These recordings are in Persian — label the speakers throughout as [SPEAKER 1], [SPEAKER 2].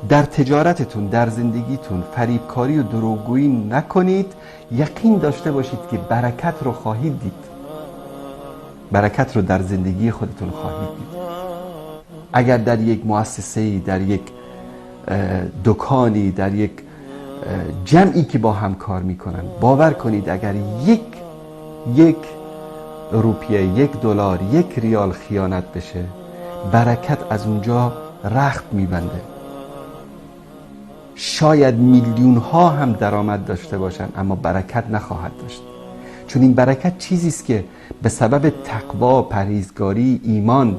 [SPEAKER 1] در تجارتتون، در زندگیتون فریبکاری و دروغگویی نکنید. یقین داشته باشید که برکت رو خواهید دید. برکت رو در زندگی خودتون خواهید دید. اگر در یک مؤسسه‌ای، در یک دکانی، در یک جمعی که با هم کار میکنن، باور کنید اگر یک روپیه، $1، $1 خیانت بشه، برکت از اونجا رخت میبنده. شاید میلیون ها هم درآمد داشته باشن اما برکت نخواهد داشت، چون این برکت چیزی است که به سبب تقوا، پرهیزگاری، ایمان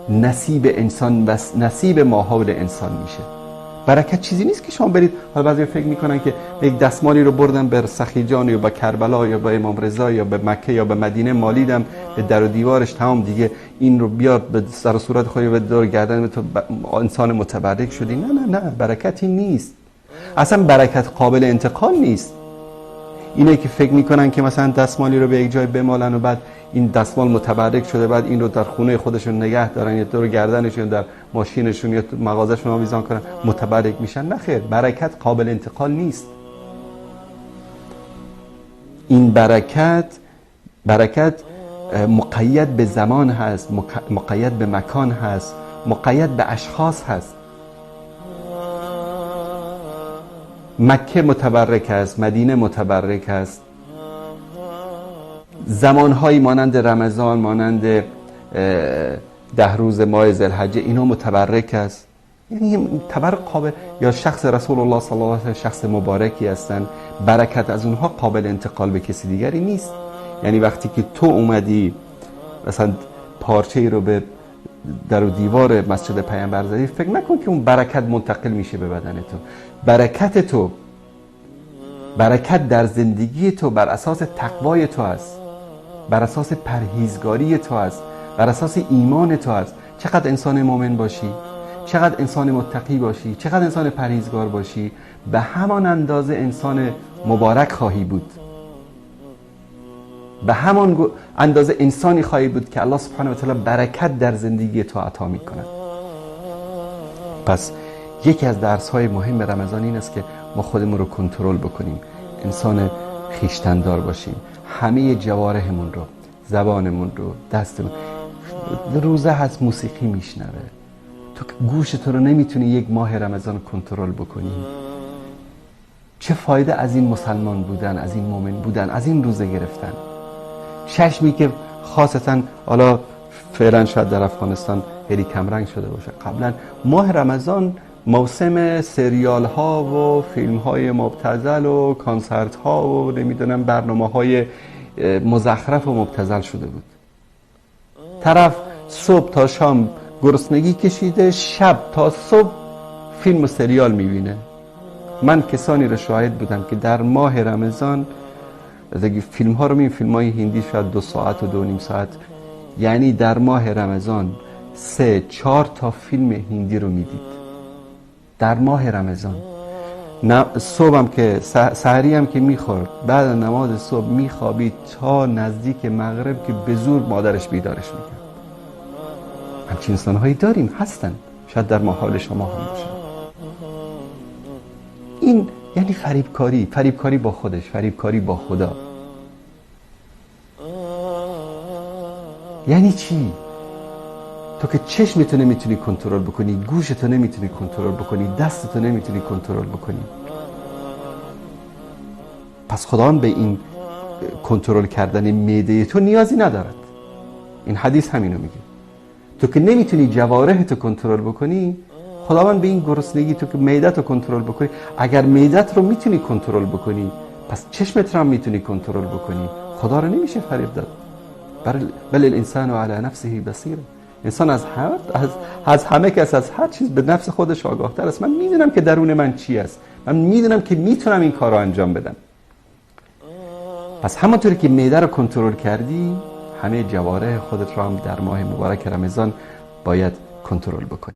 [SPEAKER 1] نصیب انسان و نصیب ماحول انسان میشه. برکت چیزی نیست که شما برید، حالا بعضی فکر میکنن که یک دستمالی رو بردم به سخیجان یا به کربلا یا به امام رضا یا به مکه یا به مدینه مالیدم به در و دیوارش، تمام دیگه این رو بیار به سر و صورت خودی به دور گردن تو انسان متبرک شدی. نه نه نه، برکتی نیست. اصلا برکت قابل انتقال نیست. اینه که فکر میکنن که مثلا دستمالی رو به یک جای بمالن و بعد این دستمال متبرک شده، بعد این رو در خونه خودشون نگه دارن یا دور گردنشون، در ماشینشون یا تو مغازهشون آویزان کنن، متبرک میشن. نه خیر، برکت قابل انتقال نیست. این برکت مقید به زمان هست، مقید به مکان هست، مقید به اشخاص هست. مکه متبرک است، مدینه متبرک است. زمانهایی مانند رمضان، مانند 10 روز ماه ذوالحجه، اینا متبرک است. یعنی تبرک قابل، یا شخص رسول الله صلی الله علیه و شخص مبارکی هستن، برکت از اونها قابل انتقال به کسی دیگری نیست. یعنی وقتی که تو اومدی مثلا پارچه‌ای رو به در و دیوار مسجد پیامبر زدی، فکر نکن که اون برکت منتقل میشه به بدن تو. برکت در زندگی تو بر اساس تقوای تو است، بر اساس پرهیزگاری تو است، بر اساس ایمان تو است. چقدر انسان مؤمن باشی، چقدر انسان متقی باشی، چقدر انسان پرهیزگار باشی، به همان اندازه انسان مبارک خواهی بود. به همان اندازه انسانی خواهی بود که الله سبحانه و تعالی برکت در زندگی تو عطا می‌کند. پس یکی از درس‌های مهم رمضان این است که ما خودمون رو کنترل بکنیم، انسان خویشتن‌دار باشیم. همه جوارحمون رو، زبانمون رو، دستمون. روزه هست موسیقی میشنوه، تو گوشت رو نمیتونی یک ماه رمضان کنترل بکنی. چه فایده از این مسلمان بودن، از این مؤمن بودن، از این روزه گرفتن؟ چشمی که خاصتا حالا فعلا شاید در افغانستان خیلی کمرنگ شده باشه، قبلا ماه رمضان موسم سریال ها و فیلم های مبتذل و کانسرت ها و نمیدونم برنامه های مزخرف و مبتذل شده بود. طرف صبح تا شام گرسنگی کشیده، شب تا صبح فیلم و سریال میبینه. من کسانی رو شاهد بودم که در ماه رمضان فیلم ها رو فیلم های هندی شاید 2 ساعت و 2.5 ساعت، یعنی در ماه رمضان 3-4 تا فیلم هندی رو میدید در ماه رمضان. صبح هم که سحری هم که میخورد، بعد نماز صبح میخوابید تا نزدیک مغرب که به زور مادرش بیدارش میکرد. همچین انسانهایی داریم، هستن، شاید در ماحول شما هم باشه. این یعنی فریبکاری با خودش، فریبکاری با خدا. یعنی چی؟ تو که چشمتو نمیتونی کنترل بکنی، گوشتو نمیتونی کنترل بکنی، دستتو نمیتونی کنترل بکنی، پس خداوند به این کنترل کردن معده تو نیازی ندارد. این حدیث همینو میگه. تو که نمیتونی جوارحتو کنترل بکنی، خداوند به این گرسنگی تو که معده‌تو کنترل بکنی، اگر معده‌ت رو میتونی کنترل بکنی، پس چشمت رو هم میتونی کنترل بکنی. خدا رو نمیشه فریب داد. بل الانسان علی نفسه بصیر. انسان از همه کس، از هر چیز به نفس خودش آگاه‌تر است. من میدونم که درون من چی است، من میدونم که میتونم این کار رو انجام بدم. پس همونطوری که معده رو کنترل کردی، همه جوارح خودت رو هم در ماه مبارک رمضان باید کنترل بکنی.